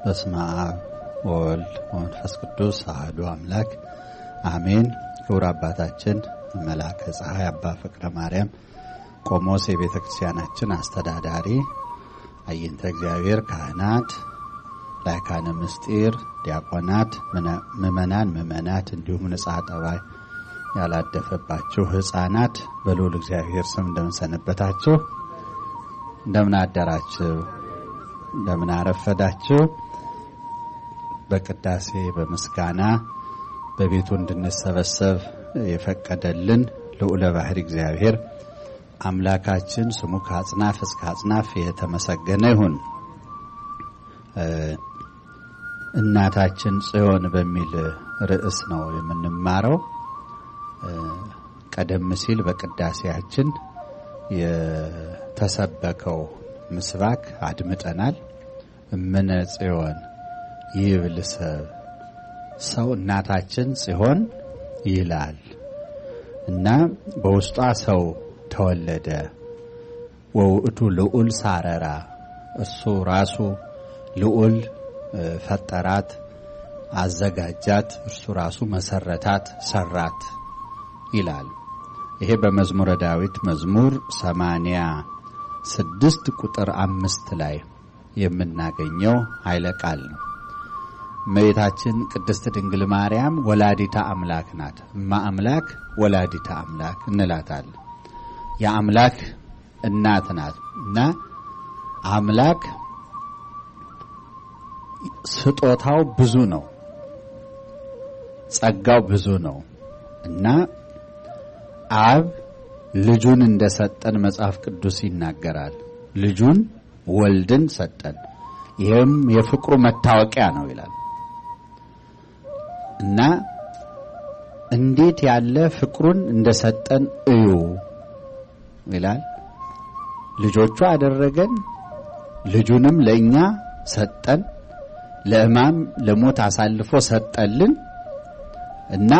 በስመ አብ ወወልድ ወመንፈስ ቅዱስ አሐዱ አምላክ አሜን። ክቡር አባታችን መልአከ ፀሐይ አባ ፍቅረ ማርያም ቆሞስ የቤተክርስቲያናችን አስተዳዳሪ፣ አይንተ እግዚአብሔር ካህናት፣ ላይካነ ምስጢር ዲያቆናት፣ ምእመናት እንዲሁም ንጽሐ ጠባይ ያላደፈባችሁ ሕፃናት በልዑል እግዚአብሔር ስም እንደምን ሰነበታችሁ? እንደምን አደራችሁ? እንደምን አረፈዳችሁ? በቅዳሴ በምስጋና በቤቱ እንድንሰበሰብ የፈቀደልን ልዑለ ባሕሪ እግዚአብሔር አምላካችን ስሙ ከአጽናፍ እስከ አጽናፍ የተመሰገነ ይሁን። እናታችን ጽዮን በሚል ርዕስ ነው የምንማረው። ቀደም ሲል በቅዳሴያችን የተሰበከው ምስባክ አድምጠናል። እምነ ጽዮን ይብል ሰው እናታችን ጽዮን ይላል እና በውስጧ ሰው ተወለደ። ወውእቱ ልዑል ሳረራ፣ እሱ ራሱ ልዑል ፈጠራት፣ አዘጋጃት፣ እርሱ ራሱ መሰረታት፣ ሰራት ይላል። ይሄ በመዝሙረ ዳዊት መዝሙር 86 ቁጥር 5 ላይ የምናገኘው ኃይለ ቃል ነው። እመቤታችን ቅድስት ድንግል ማርያም ወላዲታ አምላክ ናት። እማ አምላክ ወላዲታ አምላክ እንላታለን። የአምላክ እናት ናት እና አምላክ ስጦታው ብዙ ነው፣ ጸጋው ብዙ ነው እና አብ ልጁን እንደሰጠን መጽሐፍ ቅዱስ ይናገራል። ልጁን ወልድን ሰጠን፣ ይሄም የፍቅሩ መታወቂያ ነው ይላል እና እንዴት ያለ ፍቅሩን እንደሰጠን እዩ ይላል። ልጆቹ አደረገን፣ ልጁንም ለኛ ሰጠን፣ ለሕማም ለሞት አሳልፎ ሰጠልን እና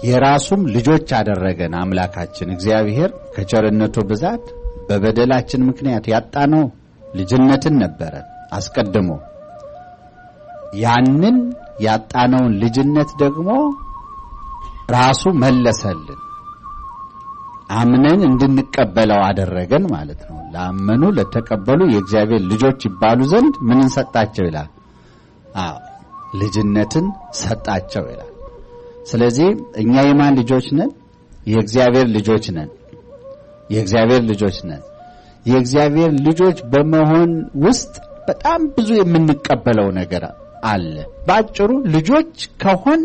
የራሱም ልጆች አደረገን። አምላካችን እግዚአብሔር ከቸርነቱ ብዛት በበደላችን ምክንያት ያጣነው ልጅነትን ነበረ አስቀድሞ። ያንን ያጣነውን ልጅነት ደግሞ ራሱ መለሰልን፣ አምነን እንድንቀበለው አደረገን ማለት ነው። ለአመኑ ለተቀበሉ የእግዚአብሔር ልጆች ይባሉ ዘንድ ምንን ሰጣቸው ይላል? ልጅነትን ሰጣቸው ይላል። ስለዚህ እኛ የማን ልጆች ነን? የእግዚአብሔር ልጆች ነን። የእግዚአብሔር ልጆች ነን። የእግዚአብሔር ልጆች በመሆን ውስጥ በጣም ብዙ የምንቀበለው ነገር አለ። ባጭሩ ልጆች ከሆን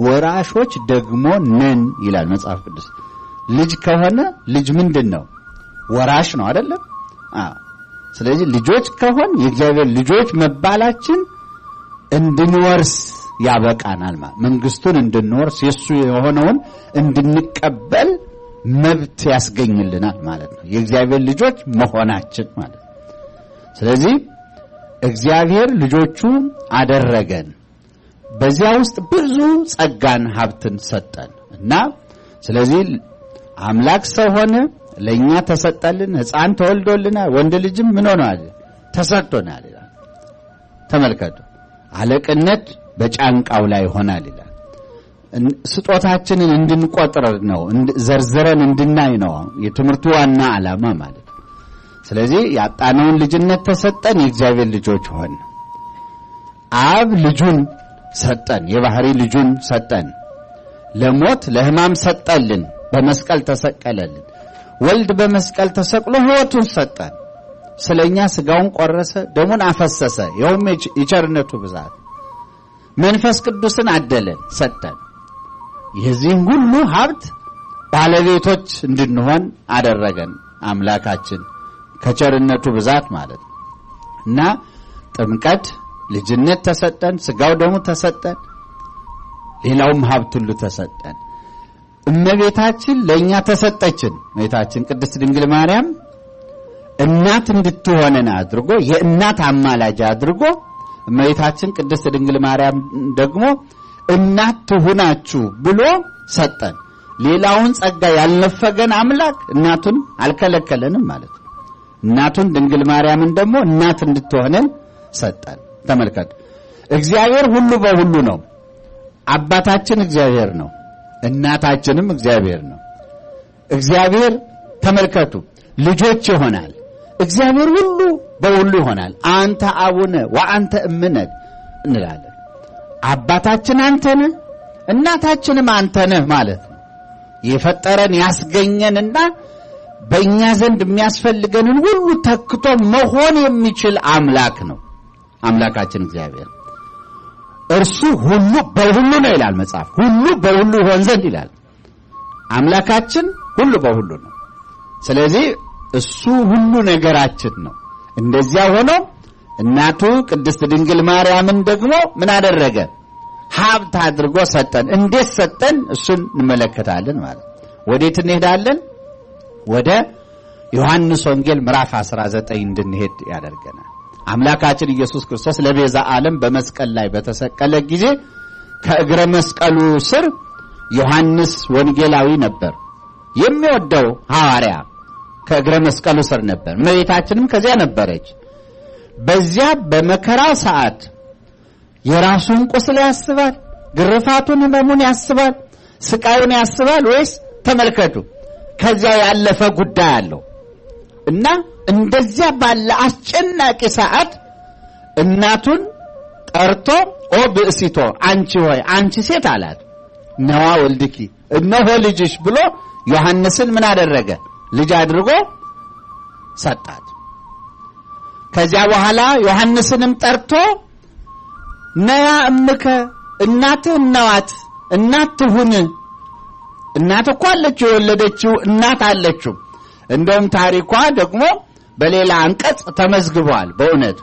ወራሾች ደግሞ ነን ይላል መጽሐፍ ቅዱስ። ልጅ ከሆነ ልጅ ምንድነው? ወራሽ ነው አይደለም? ስለዚህ ልጆች ከሆን የእግዚአብሔር ልጆች መባላችን እንድንወርስ ያበቃናል ማለት መንግስቱን እንድንወርስ የሱ የሆነውን እንድንቀበል መብት ያስገኝልናል ማለት ነው፣ የእግዚአብሔር ልጆች መሆናችን ማለት። ስለዚህ እግዚአብሔር ልጆቹ አደረገን፣ በዚያ ውስጥ ብዙ ጸጋን ሀብትን ሰጠን እና ስለዚህ አምላክ ሰው ሆነ፣ ለኛ ተሰጠልን፣ ሕፃን ተወልዶልናል፣ ወንድ ልጅም ምን ሆኗል? ተሰጥቶናል ይላል። ተመልከቱ፣ አለቅነት በጫንቃው ላይ ሆናል ይላል። ስጦታችንን እንድንቆጥር ነው፣ ዘርዝረን እንድናይ ነው የትምህርቱ ዋና ዓላማ ማለት ነው። ስለዚህ ያጣነውን ልጅነት ተሰጠን፣ የእግዚአብሔር ልጆች ሆን። አብ ልጁን ሰጠን፣ የባህሪ ልጁን ሰጠን፣ ለሞት ለሕማም ሰጠልን፣ በመስቀል ተሰቀለልን። ወልድ በመስቀል ተሰቅሎ ሕይወቱን ሰጠን፣ ስለኛ ስጋውን ቆረሰ፣ ደሙን አፈሰሰ፣ ይኸውም የቸርነቱ ብዛት። መንፈስ ቅዱስን አደለን፣ ሰጠን። የዚህም ሁሉ ሀብት ባለቤቶች እንድንሆን አደረገን አምላካችን ከቸርነቱ ብዛት ማለት ነው እና ጥምቀት ልጅነት ተሰጠን፣ ስጋው ደሙ ተሰጠን፣ ሌላውም ሀብት ሁሉ ተሰጠን። እመቤታችን ለኛ ተሰጠችን። እመቤታችን ቅድስት ድንግል ማርያም እናት እንድትሆነን አድርጎ የእናት አማላጅ አድርጎ እመቤታችን ቅድስት ድንግል ማርያም ደግሞ እናት ትሁናችሁ ብሎ ሰጠን። ሌላውን ጸጋ ያልነፈገን አምላክ እናቱን አልከለከለንም ማለት ነው። እናቱን ድንግል ማርያምን ደግሞ እናት እንድትሆነን ሰጠን። ተመልከቱ እግዚአብሔር ሁሉ በሁሉ ነው አባታችን እግዚአብሔር ነው እናታችንም እግዚአብሔር ነው እግዚአብሔር ተመልከቱ ልጆች ይሆናል እግዚአብሔር ሁሉ በሁሉ ይሆናል አንተ አቡነ ወአንተ እምነ እንላለን አባታችን አንተ ነህ እናታችንም አንተ ነህ ማለት ነው የፈጠረን ያስገኘንና በእኛ ዘንድ የሚያስፈልገንን ሁሉ ተክቶ መሆን የሚችል አምላክ ነው አምላካችን እግዚአብሔር እርሱ ሁሉ በሁሉ ነው ይላል መጽሐፍ ሁሉ በሁሉ ይሆን ዘንድ ይላል አምላካችን ሁሉ በሁሉ ነው ስለዚህ እሱ ሁሉ ነገራችን ነው እንደዚያ ሆኖ እናቱ ቅድስት ድንግል ማርያምን ደግሞ ምን አደረገ ሀብት አድርጎ ሰጠን እንዴት ሰጠን እሱን እንመለከታለን ማለት ወዴት እንሄዳለን ወደ ዮሐንስ ወንጌል ምዕራፍ 19 እንድንሄድ ያደርገናል አምላካችን ኢየሱስ ክርስቶስ ለቤዛ ዓለም በመስቀል ላይ በተሰቀለ ጊዜ ከእግረ መስቀሉ ስር ዮሐንስ ወንጌላዊ ነበር የሚወደው ሐዋርያ ከእግረ መስቀሉ ስር ነበር እመቤታችንም ከዚያ ነበረች በዚያ በመከራ ሰዓት የራሱን ቁስል ያስባል ግርፋቱን ህመሙን ያስባል ስቃዩን ያስባል ወይስ ተመልከቱ ከዚያ ያለፈ ጉዳይ አለው እና እንደዚያ ባለ አስጨናቂ ሰዓት እናቱን ጠርቶ ኦ ብእሲቶ አንቺ ሆይ አንቺ ሴት አላት ነዋ ወልድኪ እነሆ ልጅሽ ብሎ ዮሐንስን ምን አደረገ ልጅ አድርጎ ሰጣት ከዚያ በኋላ ዮሐንስንም ጠርቶ ነያ እምከ እናትህ ነዋት እናት ትሁን እናት እኮ አለችው የወለደችው እናት አለችው እንደውም ታሪኳ ደግሞ በሌላ አንቀጽ ተመዝግቧል በእውነት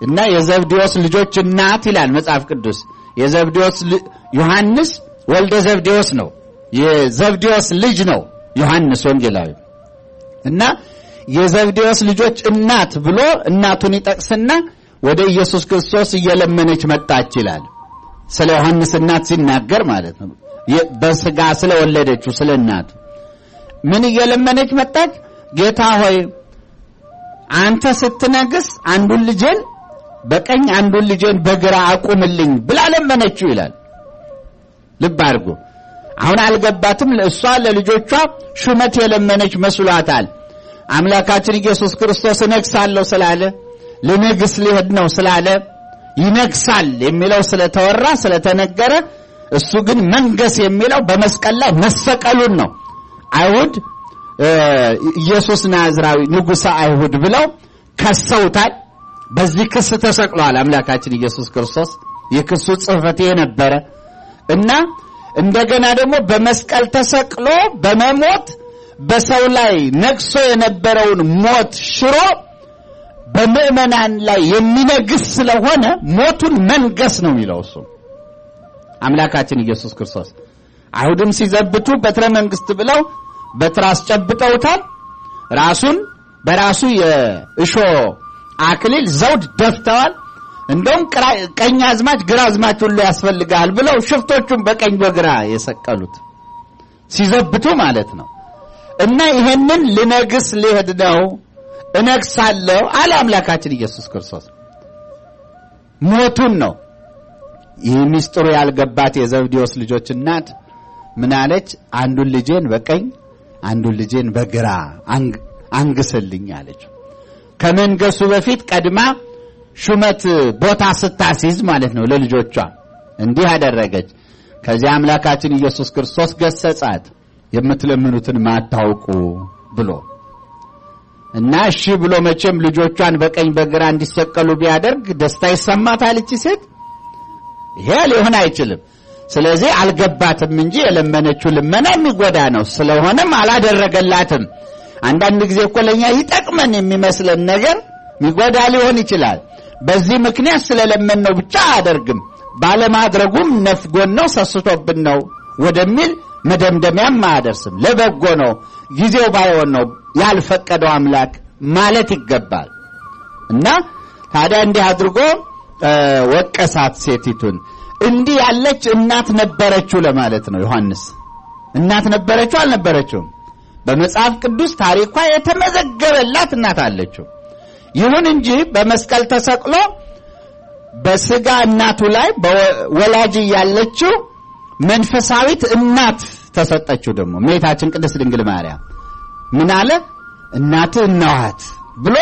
እና የዘብዴዎስ ልጆች እናት ይላል መጽሐፍ ቅዱስ የዘብዴዎስ ዮሐንስ ወልደ ዘብዴዎስ ነው የዘብዴዎስ ልጅ ነው ዮሐንስ ወንጌላዊ እና የዘብዴዎስ ልጆች እናት ብሎ እናቱን ይጠቅስና ወደ ኢየሱስ ክርስቶስ እየለመነች መጣች ይላል ስለ ዮሐንስ እናት ሲናገር ማለት ነው በስጋ ስለወለደችው ስለ እናቱ ምን እየለመነች መጣች ጌታ ሆይ አንተ ስትነግስ አንዱን ልጄን በቀኝ አንዱን ልጄን በግራ አቁምልኝ ብላ ለመነችው ይላል ልብ አድርጉ አሁን አልገባትም ለእሷ ለልጆቿ ሹመት የለመነች መስሏታል አምላካችን ኢየሱስ ክርስቶስ ነግሳለሁ ስላለ ለነግስ ሊሄድ ነው ስላለ ይነግሳል የሚለው ስለተወራ ስለተነገረ እሱ ግን መንገስ የሚለው በመስቀል ላይ መሰቀሉን ነው አይሁድ ኢየሱስ ናዝራዊ ንጉሥ አይሁድ ብለው ከሰውታል በዚህ ክስ ተሰቅሏል አምላካችን ኢየሱስ ክርስቶስ የክሱ ጽሕፈት የነበረ እና እንደገና ደግሞ በመስቀል ተሰቅሎ በመሞት በሰው ላይ ነግሶ የነበረውን ሞት ሽሮ በምእመናን ላይ የሚነግስ ስለሆነ ሞቱን መንገስ ነው የሚለው እሱ አምላካችን ኢየሱስ ክርስቶስ አይሁድም ሲዘብቱ በትረ መንግስት ብለው በትራስ ጨብጠውታል ራሱን በራሱ የእሾ አክሊል ዘውድ ደፍተዋል እንደውም ቀኝ አዝማች ግራ አዝማች ሁሉ ያስፈልጋል ብለው ሽፍቶቹን በቀኝ በግራ የሰቀሉት ሲዘብቱ ማለት ነው እና ይሄንን ልነግስ ሊሄድ ነው እነግሳለሁ አለ አምላካችን ኢየሱስ ክርስቶስ ሞቱን ነው ይህ ሚስጥሩ ያልገባት የዘብዴዎስ ልጆች እናት ምን አለች አንዱን ልጄን በቀኝ አንዱን ልጄን በግራ አንግስልኝ አለች ከመንገሱ በፊት ቀድማ ሹመት ቦታ ስታስይዝ ማለት ነው ለልጆቿ እንዲህ አደረገች ከዚያ አምላካችን ኢየሱስ ክርስቶስ ገሰጻት የምትለምኑትን ማታውቁ ብሎ እና እሺ ብሎ መቼም ልጆቿን በቀኝ በግራ እንዲሰቀሉ ቢያደርግ ደስታ ይሰማታል እቺ ሴት ይሄ ሊሆን አይችልም ስለዚህ አልገባትም እንጂ የለመነችው ልመና የሚጎዳ ነው ስለሆነም አላደረገላትም አንዳንድ ጊዜ እኮ ለኛ ይጠቅመን የሚመስለን ነገር የሚጎዳ ሊሆን ይችላል በዚህ ምክንያት ስለለመን ነው ብቻ አደርግም ባለማድረጉም ነፍጎን ነው ሰስቶብን ነው ወደሚል መደምደሚያም አያደርስም ለበጎ ነው ጊዜው ባይሆን ነው ያልፈቀደው አምላክ ማለት ይገባል እና ታዲያ እንዲህ አድርጎ ወቀሳት ሴቲቱን እንዲህ ያለች እናት ነበረችው ለማለት ነው ዮሐንስ እናት ነበረችው አልነበረችው በመጽሐፍ ቅዱስ ታሪኳ የተመዘገበላት እናት አለችው ይሁን እንጂ በመስቀል ተሰቅሎ በስጋ እናቱ ላይ በወላጅ ያለችው መንፈሳዊት እናት ተሰጠችው። ደግሞ እመቤታችን ቅድስት ድንግል ማርያም ምን አለ? እናትህ እነኋት ብሎ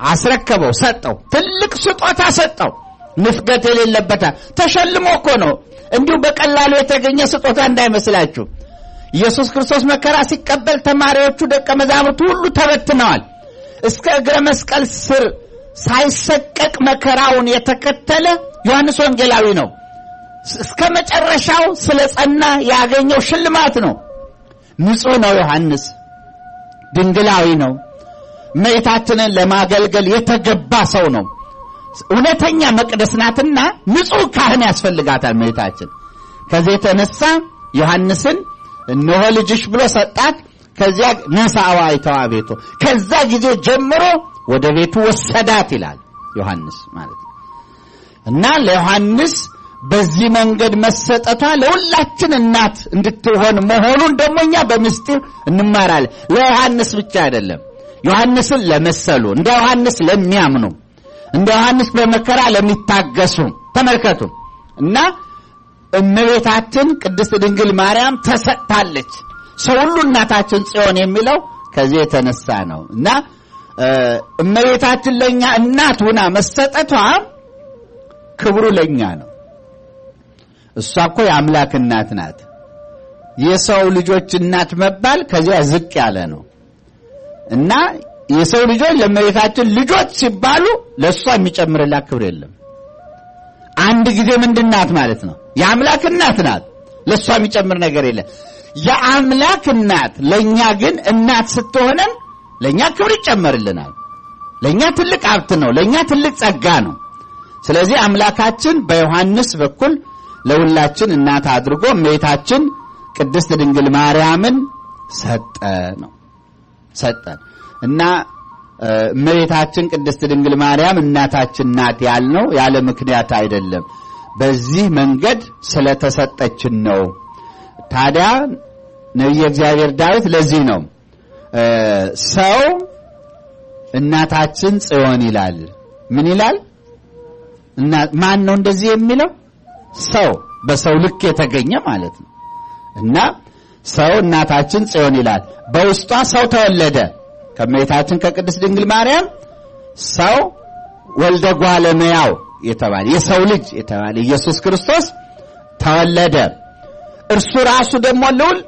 አስረከበው፣ ሰጠው። ትልቅ ስጦታ ሰጠው፣ ንፍገት የሌለበት። ተሸልሞ እኮ ነው፣ እንዲሁ በቀላሉ የተገኘ ስጦታ እንዳይመስላችሁ። ኢየሱስ ክርስቶስ መከራ ሲቀበል ተማሪዎቹ ደቀ መዛሙርቱ ሁሉ ተበትነዋል። እስከ እግረ መስቀል ስር ሳይሰቀቅ መከራውን የተከተለ ዮሐንስ ወንጌላዊ ነው። እስከ መጨረሻው ስለጸና ያገኘው ሽልማት ነው። ንጹህ ነው ዮሐንስ፣ ድንግላዊ ነው። እመቤታችንን ለማገልገል የተገባ ሰው ነው። እውነተኛ መቅደስ ናትና ንጹህ ካህን ያስፈልጋታል እመቤታችን። ከዚህ የተነሳ ዮሐንስን እነሆ ልጅሽ ብሎ ሰጣት። ከዚያ ነሳዋ አይተዋ ቤቱ፣ ከዛ ጊዜ ጀምሮ ወደ ቤቱ ወሰዳት ይላል ዮሐንስ ማለት ነው። እና ለዮሐንስ በዚህ መንገድ መሰጠቷ ለሁላችን እናት እንድትሆን መሆኑን ደሞኛ በምስጢር እንማራለን። ለዮሐንስ ብቻ አይደለም፣ ዮሐንስን ለመሰሉ እንደ ዮሐንስ ለሚያምኑ እንደ ዮሐንስ በመከራ ለሚታገሱ ተመልከቱ። እና እመቤታችን ቅድስት ድንግል ማርያም ተሰጥታለች። ሰው ሁሉ እናታችን ጽዮን የሚለው ከዚህ የተነሳ ነው። እና እመቤታችን ለኛ እናት ሆና መሰጠቷ ክብሩ ለኛ ነው። እሷ እኮ የአምላክ እናት ናት። የሰው ልጆች እናት መባል ከዚያ ዝቅ ያለ ነው። እና የሰው ልጆች ለእመቤታችን ልጆች ሲባሉ ለእሷ የሚጨምርላት ክብር የለም። አንድ ጊዜ ምንድናት ማለት ነው? የአምላክ እናት ናት። ለእሷ የሚጨምር ነገር የለም። የአምላክ እናት ለኛ ግን እናት ስትሆነን ለኛ ክብር ይጨመርልናል። ለኛ ትልቅ ሀብት ነው። ለኛ ትልቅ ጸጋ ነው። ስለዚህ አምላካችን በዮሐንስ በኩል ለሁላችን እናት አድርጎ እመቤታችን ቅድስት ድንግል ማርያምን ሰጠን። እና እመቤታችን ቅድስት ድንግል ማርያም እናታችን ናት ያልነው ያለ ምክንያት አይደለም። በዚህ መንገድ ስለተሰጠችን ነው። ታዲያ ነቢየ እግዚአብሔር ዳዊት ለዚህ ነው ሰው እናታችን ጽዮን ይላል። ምን ይላል? ማን ነው እንደዚህ የሚለው? ሰው፣ በሰው ልክ የተገኘ ማለት ነው። እና ሰው እናታችን ጽዮን ይላል። በውስጧ ሰው ተወለደ። ከእመቤታችን ከቅድስት ድንግል ማርያም ሰው ወልደ እጓለ እመሕያው የተባለ የሰው ልጅ የተባለ ኢየሱስ ክርስቶስ ተወለደ። እርሱ ራሱ ደግሞ ልዑል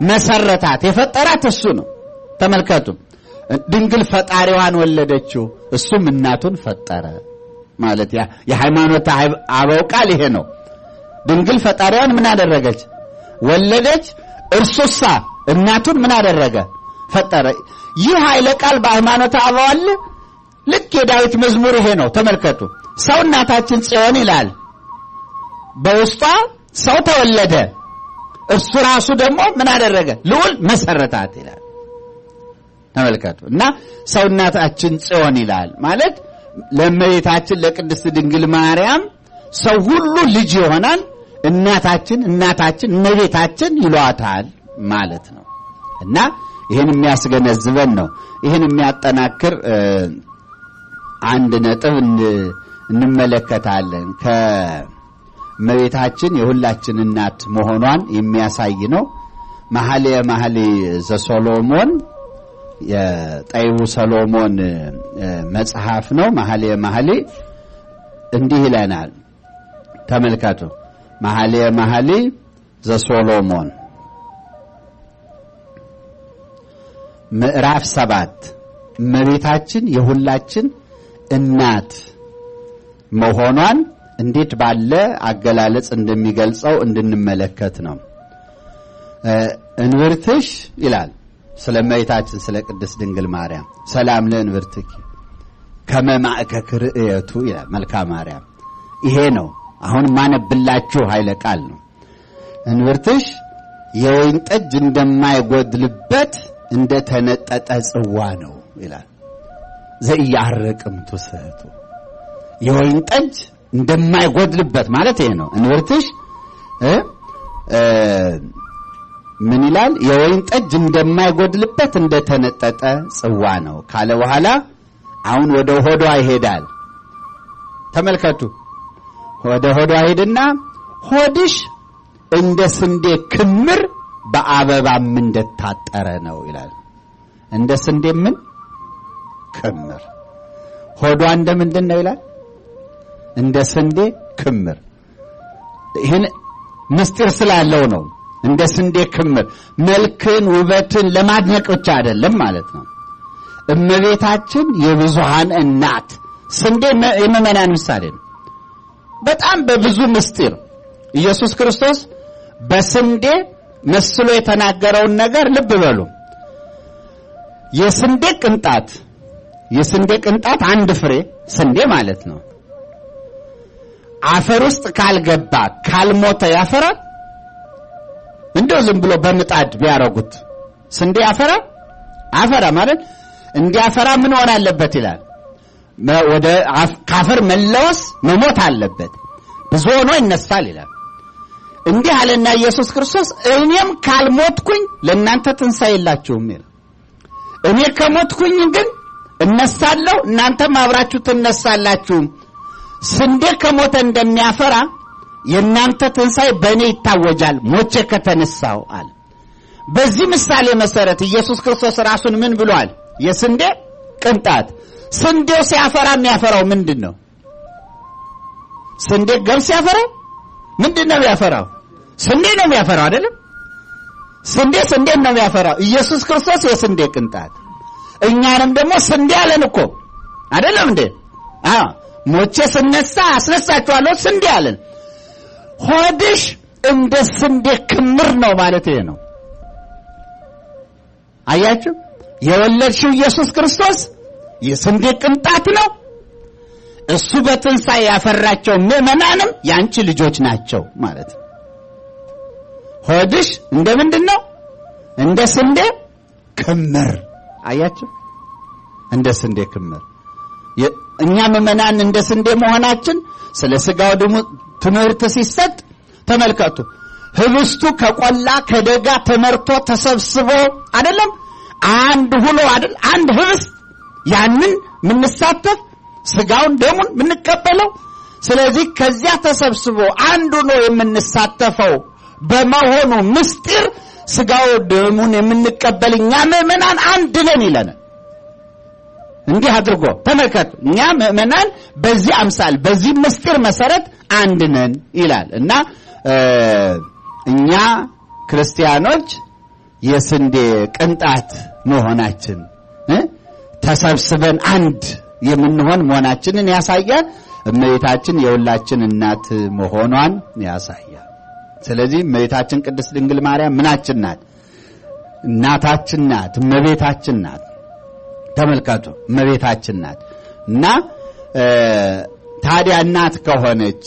መሰረታት። የፈጠራት እሱ ነው። ተመልከቱ፣ ድንግል ፈጣሪዋን ወለደችው፣ እሱም እናቱን ፈጠረ ማለት የሃይማኖት አበው ቃል ይሄ ነው። ድንግል ፈጣሪዋን ምን አደረገች? ወለደች። እርሱሳ እናቱን ምን አደረገ? ፈጠረ። ይህ ኃይለ ቃል በሃይማኖት አበው አለ። ልክ የዳዊት መዝሙር ይሄ ነው። ተመልከቱ፣ ሰው እናታችን ጽዮን ይላል። በውስጧ ሰው ተወለደ፣ እርሱ ራሱ ደግሞ ምን አደረገ? ልዑል መሰረታት ይላል። ተመልከቱ። እና ሰው እናታችን ጽዮን ይላል ማለት ለእመቤታችን ለቅድስት ድንግል ማርያም ሰው ሁሉ ልጅ ይሆናል። እናታችን እመቤታችን ይሏታል ማለት ነው። እና ይሄን የሚያስገነዝበን ነው። ይሄን የሚያጠናክር አንድ ነጥብ እንመለከታለን። ከእመቤታችን የሁላችን እናት መሆኗን የሚያሳይ ነው። መኃልየ ዘሰሎሞን የጠይቡ ሰሎሞን መጽሐፍ ነው። መኃልየ እንዲህ ይለናል። ተመልከቱ። መኃልየ ዘሰሎሞን ምዕራፍ 7 እመቤታችን የሁላችን እናት መሆኗን እንዴት ባለ አገላለጽ እንደሚገልጸው እንድንመለከት ነው። እንብርትሽ ይላል ስለ እመቤታችን ስለ ቅድስት ድንግል ማርያም ሰላም ለእንብርትኪ ከመ ማእከክ ርእየቱ ይላል መልክአ ማርያም። ይሄ ነው አሁን ማነብላችሁ ኃይለ ቃል ነው። እንብርትሽ የወይን ጠጅ እንደማይጎድልበት እንደ ተነጠጠ ጽዋ ነው ይላል። ዘኢያርቅም ትውሰቱ የወይን ጠጅ እንደማይጎድልበት ማለት ይሄ ነው። እንብርትሽ ምን ይላል? የወይን ጠጅ እንደማይጎድልበት እንደ ተነጠጠ ጽዋ ነው ካለ በኋላ አሁን ወደ ሆዷ ይሄዳል። ተመልከቱ ወደ ሆዷ ሄድና ሆድሽ እንደ ስንዴ ክምር በአበባም እንደታጠረ ነው ይላል። እንደ ስንዴ ምን ክምር ሆዷ እንደምንድን ነው ይላል? እንደ ስንዴ ክምር። ይሄን ምስጢር ስላለው ነው። እንደ ስንዴ ክምር መልክን ውበትን ለማድነቅ ብቻ አይደለም ማለት ነው። እመቤታችን የብዙሃን እናት ስንዴ የምእመናን ምሳሌ ነው። በጣም በብዙ ምስጢር ኢየሱስ ክርስቶስ በስንዴ መስሎ የተናገረውን ነገር ልብ በሉ። የስንዴ ቅንጣት አንድ ፍሬ ስንዴ ማለት ነው አፈር ውስጥ ካልገባ ካልሞተ ያፈራል? እንደው ዝም ብሎ በምጣድ ቢያረጉት ስንዴ ያፈራል? አፈራ ማለት እንዲያፈራ ምን ሆነ አለበት ይላል? ወደ ካፈር መለወስ መሞት አለበት። ብዙ ሆኖ ይነሳል ይላል። እንዲህ አለና ኢየሱስ ክርስቶስ እኔም ካልሞትኩኝ ለእናንተ ትንሣኤ የላችሁም ይላል። እኔ ከሞትኩኝ ግን እነሳለሁ፣ እናንተም አብራችሁ ትነሳላችሁ። ስንዴ ከሞተ እንደሚያፈራ የእናንተ ትንሣኤ በእኔ ይታወጃል ሞቼ ከተነሳው አለ። በዚህ ምሳሌ መሰረት ኢየሱስ ክርስቶስ ራሱን ምን ብሏል? የስንዴ ቅንጣት። ስንዴው ሲያፈራ የሚያፈራው ምንድነው? ስንዴ ገብስ ያፈራ ምንድነው ያፈራው? ስንዴ ነው የሚያፈራው አይደለም? ስንዴ ነው የሚያፈራው። ኢየሱስ ክርስቶስ የስንዴ ቅንጣት፣ እኛንም ደግሞ ስንዴ አለን እኮ አይደለም እንዴ? ሞቼ ስነሳ አስነሳችኋለሁ ስንዴ አለን። ሆድሽ እንደ ስንዴ ክምር ነው ማለት ይሄ ነው። አያችሁ? የወለድሽው ኢየሱስ ክርስቶስ የስንዴ ቅንጣት ነው። እሱ በትንሣኤ ያፈራቸው ምእመናንም ያንቺ ልጆች ናቸው ማለት ነው። ሆድሽ እንደምንድነው? እንደ ስንዴ ክምር። አያችሁ? እንደ ስንዴ ክምር። እኛ ምእመናን እንደ ስንዴ መሆናችን ስለ ሥጋው ደሙ ትምህርት ሲሰጥ ተመልከቱ። ህብስቱ ከቆላ ከደጋ ተመርቶ ተሰብስቦ አይደለም አንድ ሆኖ አይደል? አንድ ህብስት ያንን ምንሳተፍ ሥጋውን ደሙን ምንቀበለው። ስለዚህ ከዚያ ተሰብስቦ አንድ ሆኖ የምንሳተፈው በመሆኑ ምስጢር ሥጋው ደሙን የምንቀበል እኛ ምእመናን አንድ ነን ይለናል። እንዲህ አድርጎ ተመልከቱ። እኛ ምእመናን በዚህ አምሳል በዚህ ምስጢር መሰረት አንድ ነን ይላል እና እኛ ክርስቲያኖች የስንዴ ቅንጣት መሆናችን ተሰብስበን አንድ የምንሆን መሆናችንን ያሳያል። እመቤታችን የሁላችን እናት መሆኗን ያሳያል። ስለዚህ እመቤታችን ቅድስት ድንግል ማርያም ምናችን ናት? እናታችን ናት፣ እመቤታችን ናት። ተመልከቱ፣ እመቤታችን ናት እና ታዲያ እናት ከሆነች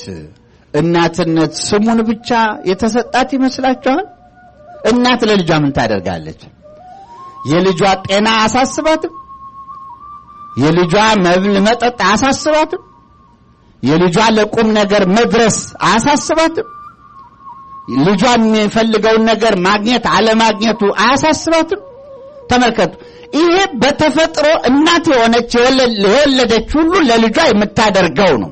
እናትነት ስሙን ብቻ የተሰጣት ይመስላችኋል? እናት ለልጇ ምን ታደርጋለች? የልጇ ጤና አሳስባትም? የልጇ መብል መጠጥ አሳስባትም? የልጇ ለቁም ነገር መድረስ አሳስባትም? ልጇ የሚፈልገውን ነገር ማግኘት አለማግኘቱ አያሳስባትም? ተመልከቱ፣ ይሄ በተፈጥሮ እናት የሆነች የወለደች ሁሉ ለልጇ የምታደርገው ነው።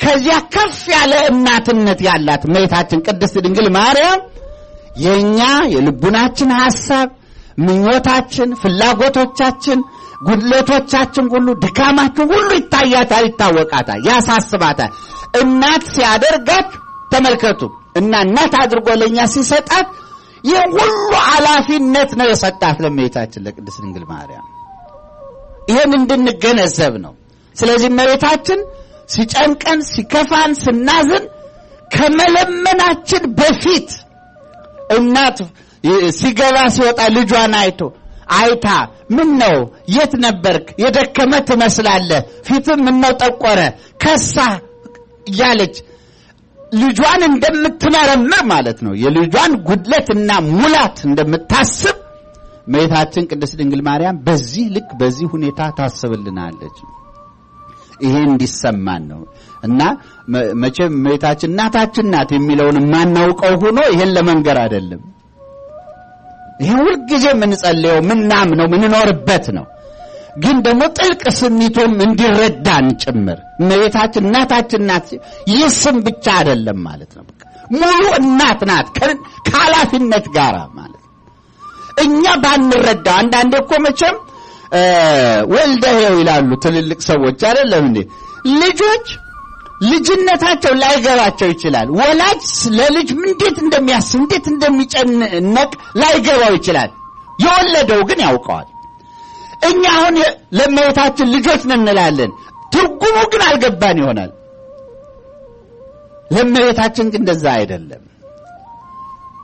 ከዚያ ከፍ ያለ እናትነት ያላት እመቤታችን ቅድስት ድንግል ማርያም የኛ የልቡናችን ሐሳብ፣ ምኞታችን፣ ፍላጎቶቻችን፣ ጉድለቶቻችን ሁሉ ድካማችን ሁሉ ይታያታል፣ ይታወቃታል፣ ያሳስባታል። እናት ሲያደርጋት ተመልከቱ እና እናት አድርጎ ለኛ ሲሰጣት ይህ ሁሉ ኃላፊነት ነው የሰጣት ለእመቤታችን ለቅድስት ድንግል ማርያም። ይሄን እንድንገነዘብ ነው። ስለዚህ እመቤታችን ሲጨንቀን ሲከፋን ስናዝን ከመለመናችን በፊት እናት ሲገባ ሲወጣ ልጇን አይታ ምን ነው የት ነበርክ? የደከመ ትመስላለህ፣ ፊትም ምን ነው ጠቆረ፣ ከሳ ያለች ልጇን እንደምትመረምር ማለት ነው። የልጇን ጉድለትና ሙላት እንደምታስብ እመቤታችን ቅድስት ድንግል ማርያም በዚህ ልክ በዚህ ሁኔታ ታስብልናለች። ይሄ እንዲሰማን ነው እና መቼም እመቤታችን እናታችን ናት የሚለውን ማናውቀው ሆኖ ይሄን ለመንገር አይደለም። ይሄ ሁልጊዜ የምንጸልየው ምናምነው ምንኖርበት ነው። ግን ደግሞ ጥልቅ ስሜቱም እንዲረዳን ጭምር እመቤታችን እናታችን ናት። ይስም ብቻ አይደለም ማለት ነው። ሙሉ እናት ናት ከኃላፊነት ጋር ማለት ነው። እኛ ባንረዳ አንዳንዴ እኮ መቼም ወልደው ይላሉ ትልልቅ ሰዎች አይደለም እንዴ? ልጆች ልጅነታቸው ላይገባቸው ይችላል። ወላጅ ለልጅ እንዴት እንደሚያስብ እንዴት እንደሚጨነቅ ላይገባው ይችላል። የወለደው ግን ያውቀዋል። እኛ አሁን ለእመቤታችን ልጆች ነን እንላለን፣ ትርጉሙ ግን አልገባን ይሆናል። ለእመቤታችን ግን እንደዛ አይደለም።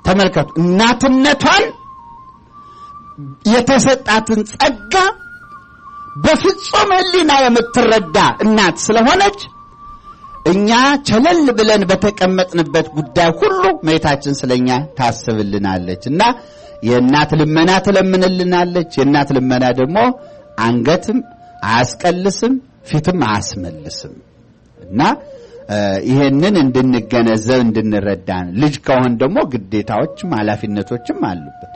ተመልከቱ፣ እናትነቷን የተሰጣትን ጸጋ በፍጹም ሕሊና የምትረዳ እናት ስለሆነች እኛ ቸለል ብለን በተቀመጥንበት ጉዳይ ሁሉ እመቤታችን ስለኛ ታስብልናለችና የእናት ልመና ትለምንልናለች። የእናት ልመና ደግሞ አንገትም አያስቀልስም ፊትም አያስመልስም እና ይሄንን እንድንገነዘብ እንድንረዳን ልጅ ከሆን ደግሞ ግዴታዎችም ኃላፊነቶችም አሉበት።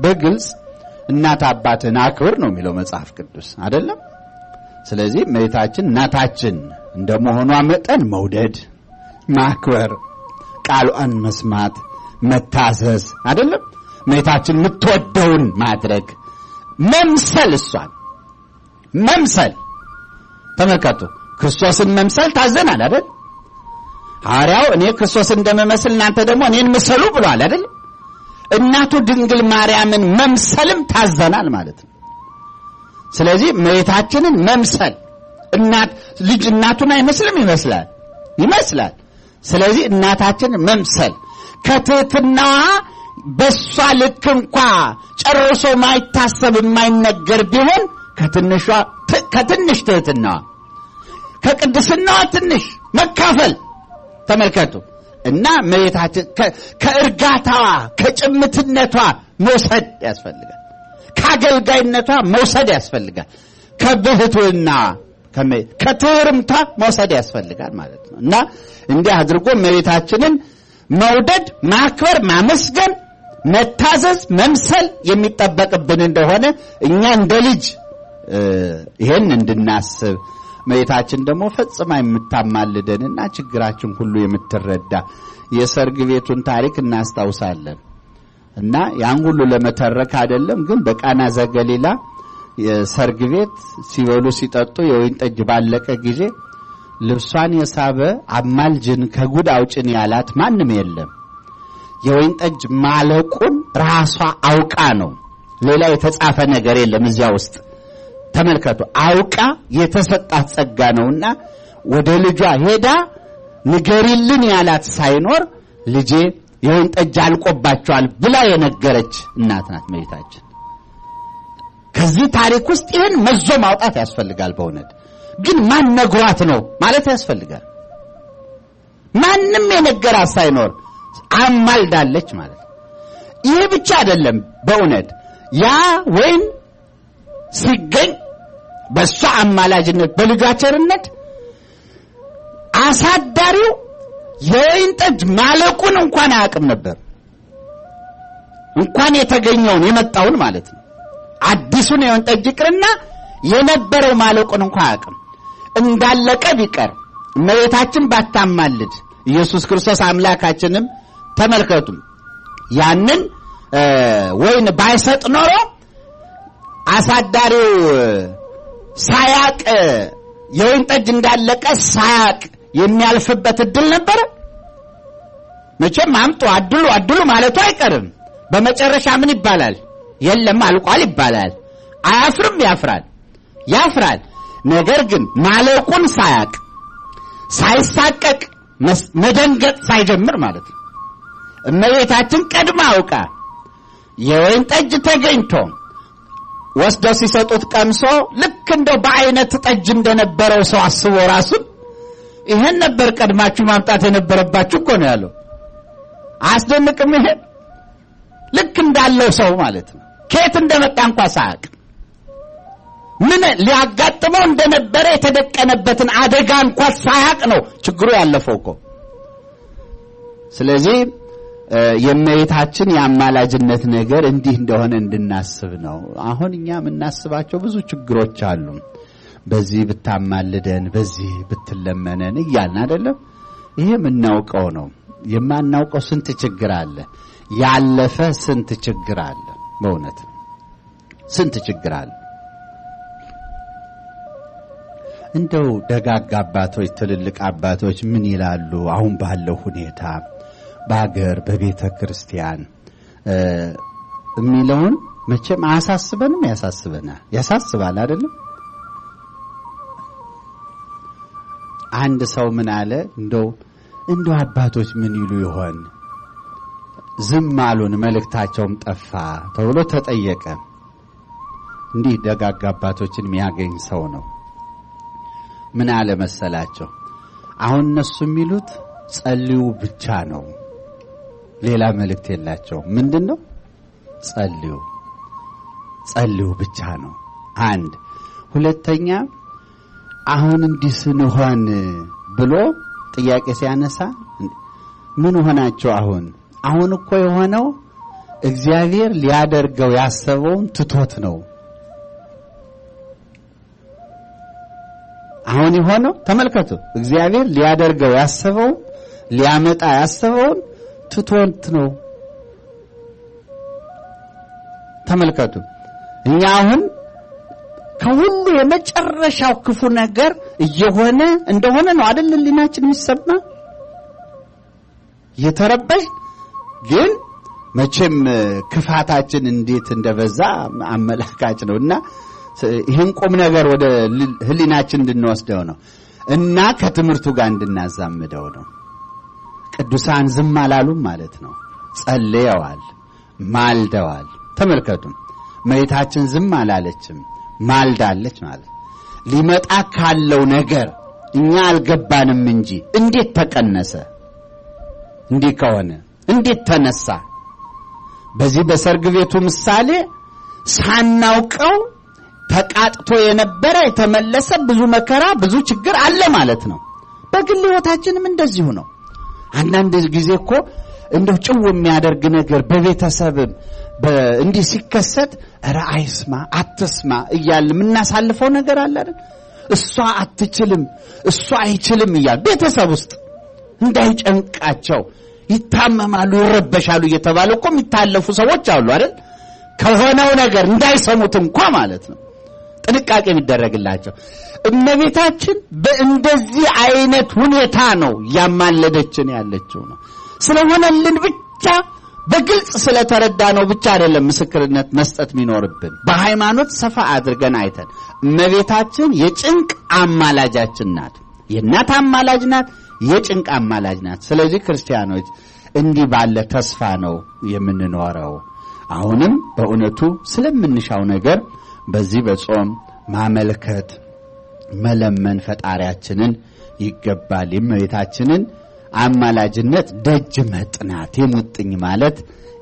በግልጽ እናት አባትን አክብር ነው የሚለው መጽሐፍ ቅዱስ አይደለም? ስለዚህ እመቤታችን እናታችን እንደመሆኗ መጠን መውደድ፣ ማክበር፣ ቃሏን መስማት፣ መታዘዝ አይደለም? እመቤታችን የምትወደውን ማድረግ፣ መምሰል፣ እሷን መምሰል። ተመልከቱ፣ ክርስቶስን መምሰል ታዘናል አይደል? ሐዋርያው እኔ ክርስቶስን እንደምመስል እናንተ ደግሞ እኔን ምሰሉ ብሏል አይደል? እናቱ ድንግል ማርያምን መምሰልም ታዘናል ማለት ነው። ስለዚህ እመቤታችንን መምሰል ልጅ እናቱን አይመስልም? ይመስላል። ስለዚህ እናታችንን መምሰል ከትህትናዋ በሷ ልክ እንኳ ጨርሶ ማይታሰብ የማይነገር ቢሆን ከትንሽ ትህትናዋ ከቅድስናዋ ትንሽ መካፈል ተመልከቱ። እና እመቤታችን ከእርጋታዋ ከጭምትነቷ መውሰድ ያስፈልጋል። ከአገልጋይነቷ መውሰድ ያስፈልጋል። ከብህትውና ከትህርምቷ መውሰድ ያስፈልጋል ማለት ነው። እና እንዲህ አድርጎ እመቤታችንን መውደድ፣ ማክበር፣ ማመስገን፣ መታዘዝ፣ መምሰል የሚጠበቅብን እንደሆነ እኛ እንደ ልጅ ይሄን እንድናስብ እመቤታችን ደግሞ ፈጽማ የምታማልደንና ችግራችን ሁሉ የምትረዳ የሰርግ ቤቱን ታሪክ እናስታውሳለን። እና ያን ሁሉ ለመተረክ አይደለም፣ ግን በቃና ዘገሊላ የሰርግ ቤት ሲበሉ ሲጠጡ የወይን ጠጅ ባለቀ ጊዜ ልብሷን የሳበ አማልጅን ከጉድ አውጭን ያላት ማንም የለም። የወይን ጠጅ ማለቁን ራሷ አውቃ ነው። ሌላ የተጻፈ ነገር የለም እዚያ ውስጥ። ተመልከቱ፣ አውቃ የተሰጣት ጸጋ ነውና ወደ ልጇ ሄዳ ንገሪልን ያላት ሳይኖር ልጄ የወይን ጠጅ አልቆባቸዋል ብላ የነገረች እናት ናት እመቤታችን። ከዚህ ታሪክ ውስጥ ይህን መዞ ማውጣት ያስፈልጋል። በእውነት ግን ማን ነግሯት ነው ማለት ያስፈልጋል። ማንም የነገራት ሳይኖር አማልዳለች ማለት ነው። ይህ ብቻ አይደለም። በእውነት ያ ወይን ሲገኝ በሷ አማላጅነት በልጇ ቸርነት አሳዳሪው የወይን ጠጅ ማለቁን እንኳን አያውቅም ነበር። እንኳን የተገኘውን የመጣውን ማለት ነው። አዲሱን የወይን ጠጅ ይቅርና የነበረው ማለቁን እንኳን አያውቅም። እንዳለቀ ቢቀር እመቤታችን ባታማልድ ኢየሱስ ክርስቶስ አምላካችንም ተመልከቱ ያንን ወይን ባይሰጥ ኖሮ አሳዳሪው ሳያቅ የወይን ጠጅ እንዳለቀ ሳያቅ የሚያልፍበት እድል ነበር። መቼም አምጡ አድሉ ማለቱ አይቀርም። በመጨረሻ ምን ይባላል? የለም አልቋል ይባላል። አያፍርም? ያፍራል። ነገር ግን ማለቁን ሳያቅ ሳይሳቀቅ መደንገጥ ሳይጀምር ማለት ነው። እመቤታችን ቀድማ አውቃ የወይን ጠጅ ተገኝቶ ወስደው ሲሰጡት ቀምሶ ልክ እንደው በአይነት ጠጅ እንደነበረው ሰው አስቦ ራሱ ይሄን ነበር ቀድማችሁ ማምጣት የነበረባችሁ እኮ ነው ያለው። አስደንቅም። ይሄ ልክ እንዳለው ሰው ማለት ነው። ከየት እንደመጣ እንኳን ሳያቅ ምን ሊያጋጥመው እንደነበረ የተደቀነበትን አደጋ እንኳን ሳያቅ ነው ችግሩ ያለፈው እኮ። ስለዚህ የእመቤታችን የአማላጅነት ነገር እንዲህ እንደሆነ እንድናስብ ነው። አሁን እኛ የምናስባቸው ብዙ ችግሮች አሉ። በዚህ ብታማልደን በዚህ ብትለመነን እያልን አይደለም። ይሄ የምናውቀው ነው። የማናውቀው ስንት ችግር አለ። ያለፈ ስንት ችግር አለ። በእውነት ስንት ችግር አለ። እንደው ደጋግ አባቶች ትልልቅ አባቶች ምን ይላሉ? አሁን ባለው ሁኔታ በአገር በቤተ ክርስቲያን የሚለውን መቼም አያሳስበንም? ያሳስባል አይደለም? አንድ ሰው ምን አለ? እንደው አባቶች ምን ይሉ ይሆን? ዝም አሉን፣ መልእክታቸውም ጠፋ ተብሎ ተጠየቀ። እንዲህ ደጋግ አባቶችን የሚያገኝ ሰው ነው። ምን አለ መሰላቸው? አሁን እነሱ የሚሉት ጸልዩ ብቻ ነው፣ ሌላ መልእክት የላቸው። ምንድነው? ጸልዩ ብቻ ነው። አንድ ሁለተኛ አሁን እንዲህ ስንሆን ብሎ ጥያቄ ሲያነሳ ምን ሆናቸው? አሁን እኮ የሆነው እግዚአብሔር ሊያደርገው ያሰበውን ትቶት ነው። አሁን የሆነው ተመልከቱ፣ እግዚአብሔር ሊያደርገው ያሰበው ሊያመጣ ያሰበውን ትቶት ነው። ተመልከቱ፣ እኛ አሁን ከሁሉ የመጨረሻው ክፉ ነገር እየሆነ እንደሆነ ነው አይደል ሊናችን የሚሰማ የተረበሽ። ግን መቼም ክፋታችን እንዴት እንደበዛ አመላካች ነውና ይሄን ቁም ነገር ወደ ህሊናችን እንድንወስደው ነው እና ከትምህርቱ ጋር እንድናዛምደው ነው። ቅዱሳን ዝም አላሉም ማለት ነው። ጸልየዋል፣ ማልደዋል። ተመልከቱ፣ እመቤታችን ዝም አላለችም፣ ማልዳለች ማለት ሊመጣ ካለው ነገር እኛ አልገባንም እንጂ እንዴት ተቀነሰ? እንዲህ ከሆነ እንዴት ተነሳ? በዚህ በሰርግ ቤቱ ምሳሌ ሳናውቀው ተቃጥቶ የነበረ የተመለሰ ብዙ መከራ ብዙ ችግር አለ ማለት ነው። በግል ህይወታችንም እንደዚሁ ነው። አንዳንድ ጊዜ እኮ እንደው ጭው የሚያደርግ ነገር በቤተሰብም እንዲህ ሲከሰት አይስማ አትስማ እያል ምናሳልፈው ነገር አለ አይደል? እሷ አትችልም እሷ አይችልም እያል ቤተሰብ ውስጥ እንዳይጨንቃቸው ይታመማሉ ይረበሻሉ እየተባለ እኮ የሚታለፉ ሰዎች አሉ አይደል? ከሆነው ነገር እንዳይሰሙት እንኳን ማለት ነው ጥንቃቄ የሚደረግላቸው። እመቤታችን በእንደዚህ አይነት ሁኔታ ነው ያማለደችን ያለችው ነው። ስለሆነልን ብቻ በግልጽ ስለተረዳ ነው ብቻ አይደለም ምስክርነት መስጠት የሚኖርብን። በሃይማኖት ሰፋ አድርገን አይተን እመቤታችን የጭንቅ አማላጃችን ናት። የእናት አማላጅ ናት፣ የጭንቅ አማላጅ ናት። ስለዚህ ክርስቲያኖች እንዲህ ባለ ተስፋ ነው የምንኖረው። አሁንም በእውነቱ ስለምንሻው ነገር በዚህ በጾም ማመልከት መለመን ፈጣሪያችንን ይገባል። የእመቤታችንን አማላጅነት ደጅ መጥናት የሙጥኝ ማለት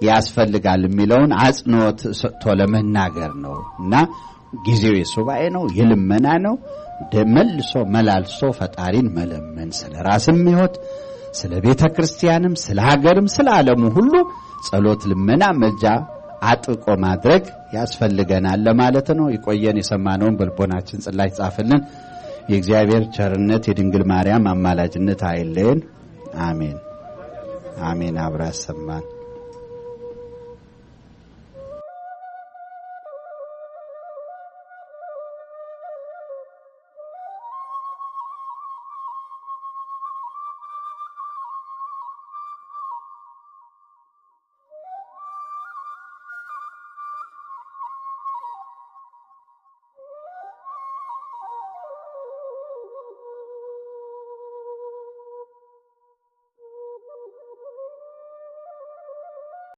ያስፈልጋል የሚለውን አጽንኦት ሰጥቶ ለመናገር ነው እና ጊዜው የሱባኤ ነው፣ የልመና ነው። መልሶ መላልሶ ፈጣሪን መለመን ስለ ራስም ሕይወት ስለ ቤተ ክርስቲያንም ስለ ሀገርም ስለ ዓለሙ ሁሉ ጸሎት ልመና መልጃ አጥቆ ማድረግ ያስፈልገናል ለማለት ነው። ይቆየን። የሰማነውን በልቦናችን ጽላት ጻፈልን። የእግዚአብሔር ቸርነት የድንግል ማርያም አማላጅነት አይለየን። አሜን አሜን። አብራ ያሰማን።